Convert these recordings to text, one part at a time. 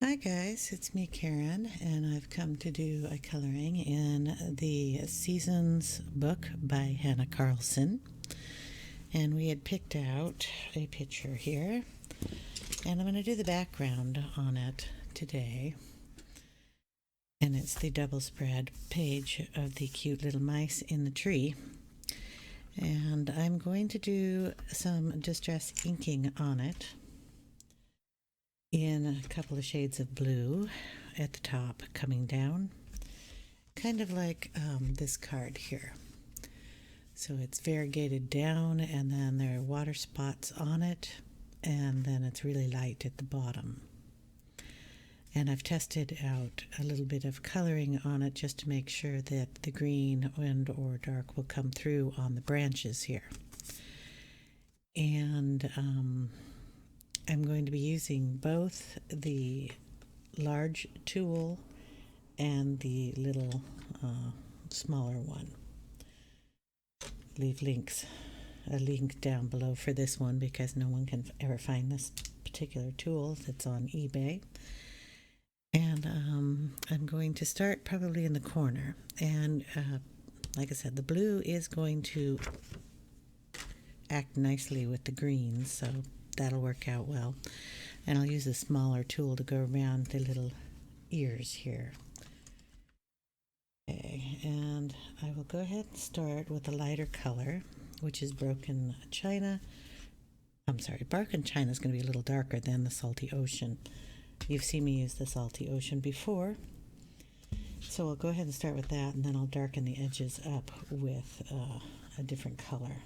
Hi guys, it's me Karen, and I've come to do a coloring in the Seasons book by Hanna Karlzon. And we had picked out a picture here, and I'm going to do the background on it today. And it's the double spread page of the cute little mice in the tree. And I'm going to do some distress inking on it in a couple of shades of blue at the top coming down, kind of like this card here. So it's variegated down, and then there are water spots on it, and then it's really light at the bottom. And I've tested out a little bit of coloring on it just to make sure that the green and or dark will come through on the branches here. And I'm going to be using both the large tool and the little smaller one. Leave a link down below for this one because no one can ever find this particular tool that's on eBay. And I'm going to start probably in the corner. And like I said, the blue is going to act nicely with the greens, so that'll work out well. And I'll use a smaller tool to go around the little ears here. Okay, and I will go ahead and start with a lighter color, which is Broken China. Broken China is going to be a little darker than the Salty Ocean. You've seen me use the Salty Ocean before. So I'll go ahead and start with that, and then I'll darken the edges up with a different color.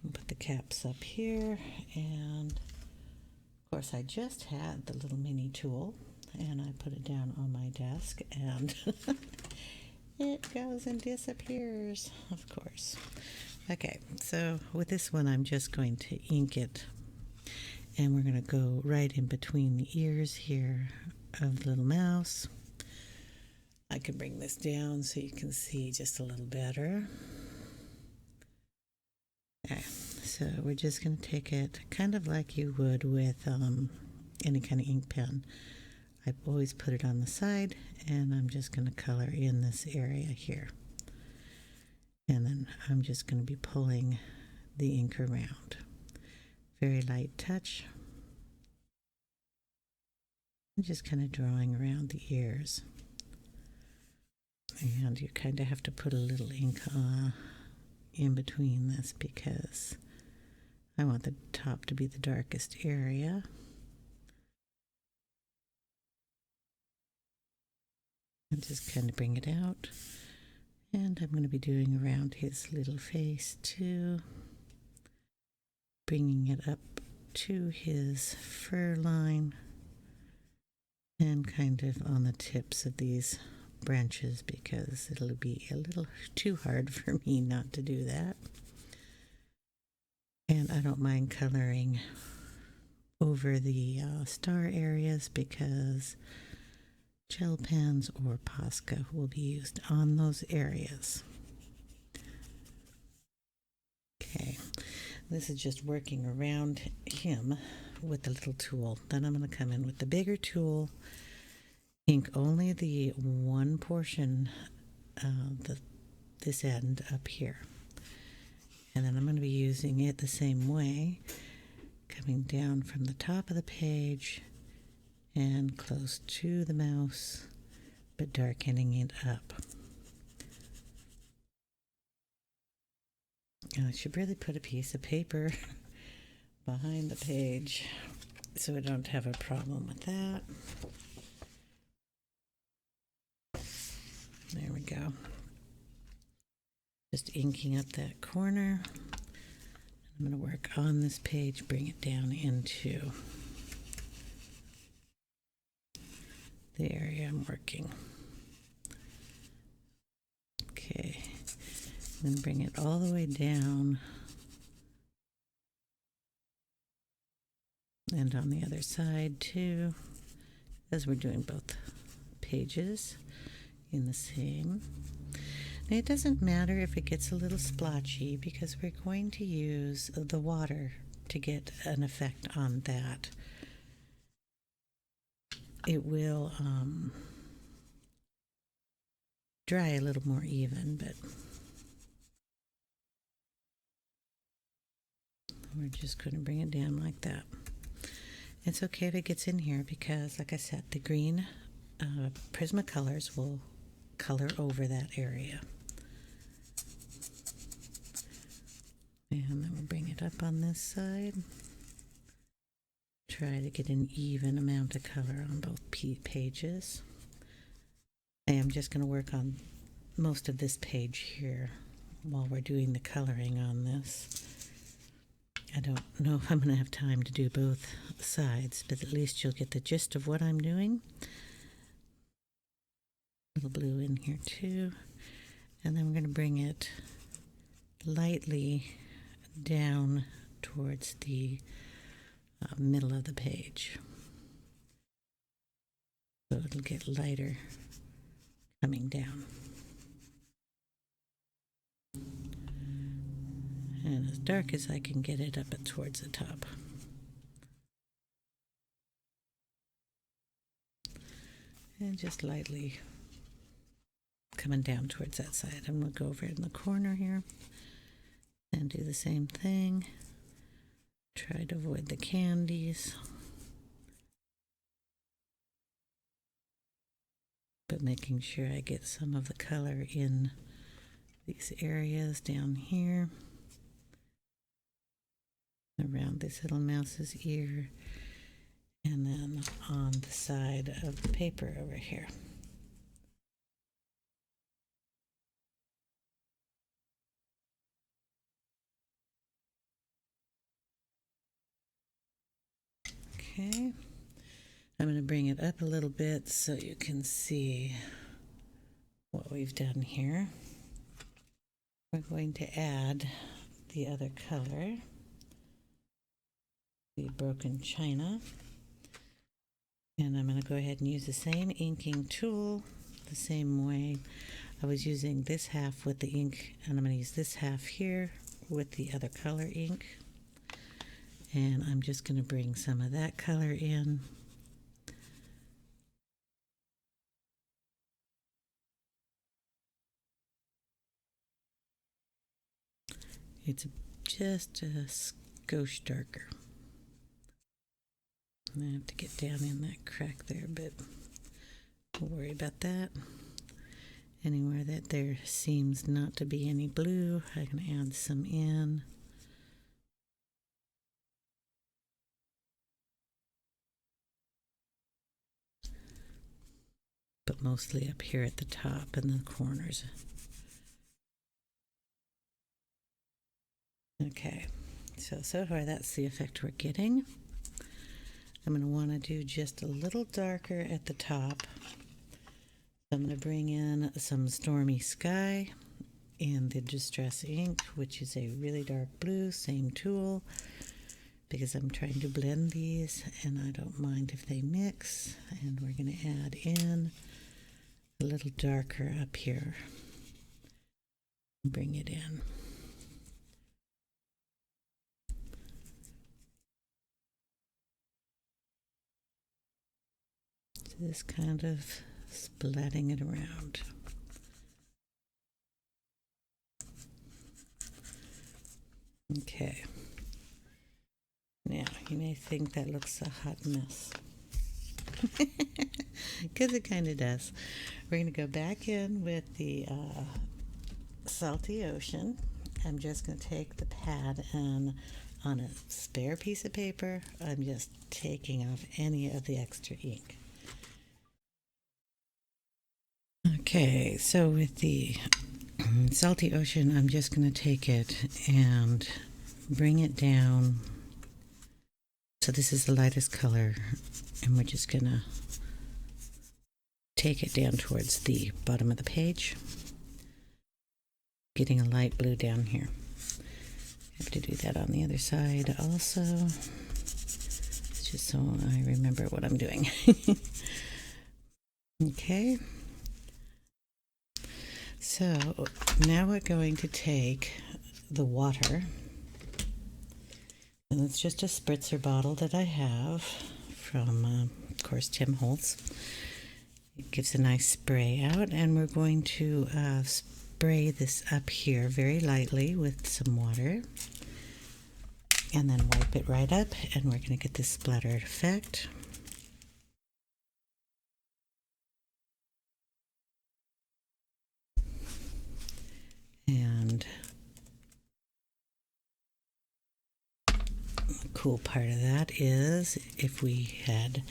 I'll put the caps up here, and of course I just had the little mini tool, and I put it down on my desk, and it goes and disappears, of course. Okay, so with this one I'm just going to ink it, and we're going to go right in between the ears here of the little mouse. I can bring this down so you can see just a little better. Okay, so we're just going to take it kind of like you would with any kind of ink pen. I've always put it on the side, and I'm just going to color in this area here. And then I'm just going to be pulling the ink around. Very light touch. I'm just kind of drawing around the ears. And you kind of have to put a little ink in between this because I want the top to be the darkest area. And just kind of bring it out. And I'm going to be doing around his little face too, bringing it up to his fur line and kind of on the tips of these branches because it'll be a little too hard for me not to do that. And I don't mind coloring over the star areas because gel pens or Posca will be used on those areas. Okay, this is just working around him with the little tool. Then I'm going to come in with the bigger tool, ink only the one portion, this end up here. And then I'm going to be using it the same way, coming down from the top of the page and close to the mouse, but darkening it up. And I should really put a piece of paper behind the page so I don't have a problem with that. There we go. Just inking up that corner. I'm going to work on this page, bring it down into the area I'm working. Okay, I'm going to bring it all the way down and on the other side too, as we're doing both pages in the same. Now, it doesn't matter if it gets a little splotchy because we're going to use the water to get an effect on that. it will dry a little more even, but we're just going to bring it down like that. It's okay if it gets in here because, like I said, the green Prismacolors will color over that area. And then we'll bring it up on this side. Try to get an even amount of color on both pages. I am just going to work on most of this page here while we're doing the coloring on this. I don't know if I'm going to have time to do both sides, but at least you'll get the gist of what I'm doing. A little blue in here too. And then we're going to bring it lightly down towards the middle of the page. So it'll get lighter coming down. And as dark as I can get it up towards the top. And just lightly coming down towards that side. I'm going to go over in the corner here and do the same thing. Try to avoid the candies, but making sure I get some of the color in these areas down here, around this little mouse's ear, and then on the side of the paper over here. Okay, I'm going to bring it up a little bit so you can see what we've done here. We're going to add the other color, the broken china, and I'm going to go ahead and use the same inking tool the same way I was using this half with the ink, and I'm going to use this half here with the other color ink. And I'm just going to bring some of that color in. It's just a skosh darker. I have to get down in that crack there, but we'll worry about that. Anywhere that there seems not to be any blue, I can add some in. But mostly up here at the top and the corners. Okay, so far that's the effect we're getting. I'm going to want to do just a little darker at the top. I'm going to bring in some Stormy Sky in the Distress ink, which is a really dark blue, same tool, because I'm trying to blend these and I don't mind if they mix. And we're going to add in a little darker up here. Bring it in. Just kind of splatting it around. Okay. Now, you may think that looks a hot mess. Because it kind of does. We're going to go back in with the Salty Ocean. I'm just going to take the pad and on a spare piece of paper, I'm just taking off any of the extra ink. Okay, so with the Salty Ocean, I'm just going to take it and bring it down. So this is the lightest color, and we're just going to take it down towards the bottom of the page, getting a light blue down here. I have to do that on the other side also. It's just so I remember what I'm doing. Okay. So now we're going to take the water, and it's just a spritzer bottle that I have from of course, Tim Holtz. It gives a nice spray out, and we're going to spray this up here very lightly with some water, and then wipe it right up, and we're going to get this splattered effect. And the cool part of that is if we had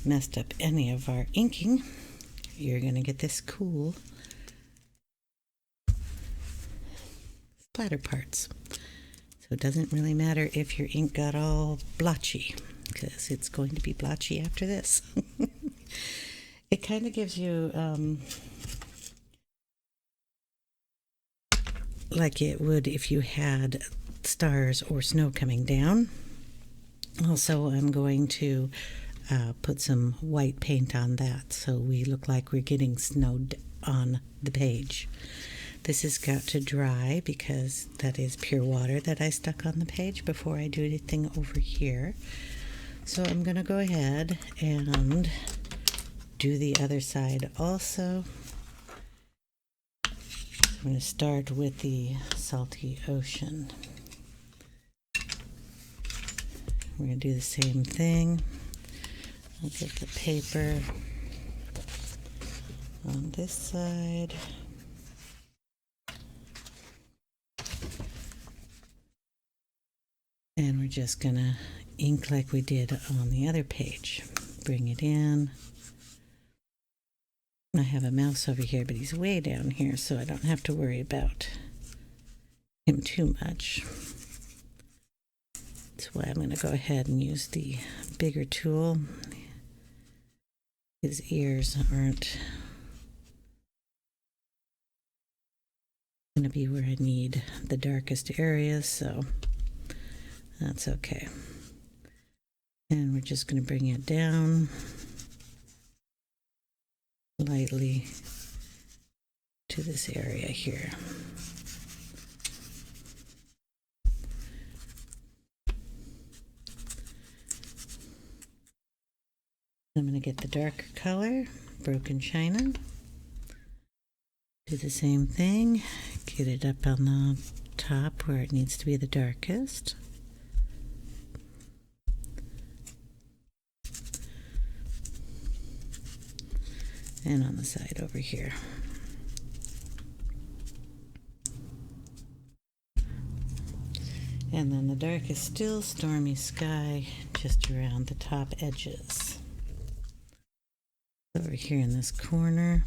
messed up any of our inking, you're going to get this cool splatter parts. So it doesn't really matter if your ink got all blotchy, because it's going to be blotchy after this. It kind of gives you like it would if you had stars or snow coming down. Also, I'm going to put some white paint on that so we look like we're getting snowed on the page. This has got to dry because that is pure water that I stuck on the page before I do anything over here. So I'm going to go ahead and do the other side also. I'm going to start with the salty ocean. We're going to do the same thing. I'll get the paper on this side. And we're just going to ink like we did on the other page. Bring it in. I have a mouse over here, but he's way down here, so I don't have to worry about him too much. That's why I'm going to go ahead and use the bigger tool. His ears aren't going to be where I need the darkest areas, so that's okay. And we're just going to bring it down lightly to this area here. I'm going to get the darker color, Broken China. Do the same thing, get it up on the top where it needs to be the darkest. And on the side over here. And then the dark is still Stormy Sky, just around the top edges. Over here in this corner.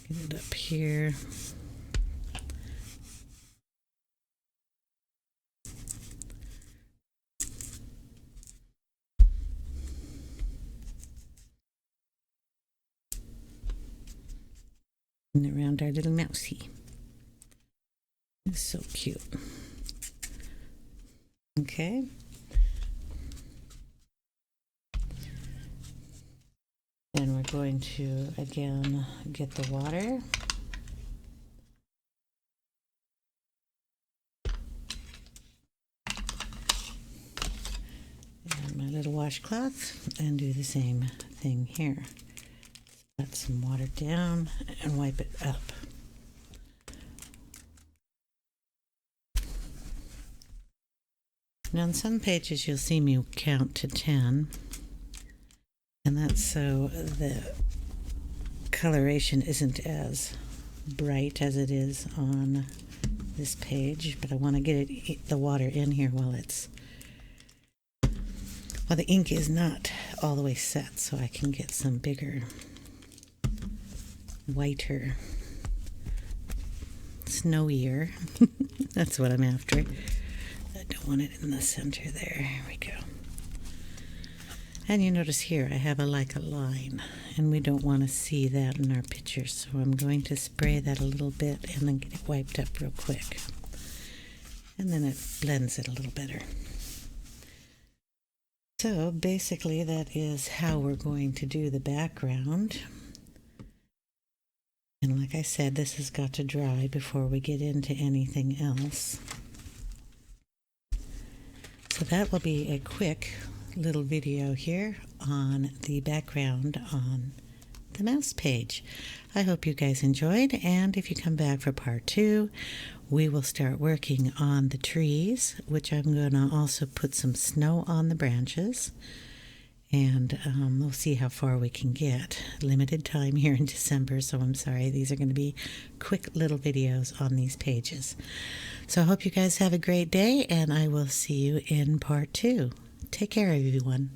Get it up here. And around our little mousey. It's so cute. Okay. And we're going to again get the water. And my little washcloth and do the same thing here. Let some water down and wipe it up. Now on some pages you'll see me count to 10, and that's so the coloration isn't as bright as it is on this page, but I want to get the water in here while the ink is not all the way set, so I can get some bigger, whiter, snowier. That's what I'm after. I don't want it in the center there. Here we go. And you notice here I have a line, and we don't want to see that in our picture, so I'm going to spray that a little bit and then get it wiped up real quick. And then it blends it a little better. So basically that is how we're going to do the background. And like I said, this has got to dry before we get into anything else. So that will be a quick little video here on the background on the mouse page. I hope you guys enjoyed, and if you come back for part 2, we will start working on the trees, which I'm going to also put some snow on the branches, and we'll see how far we can get. Limited time here in December, so I'm sorry. These are going to be quick little videos on these pages. So I hope you guys have a great day, and I will see you in part 2. Take care, everyone.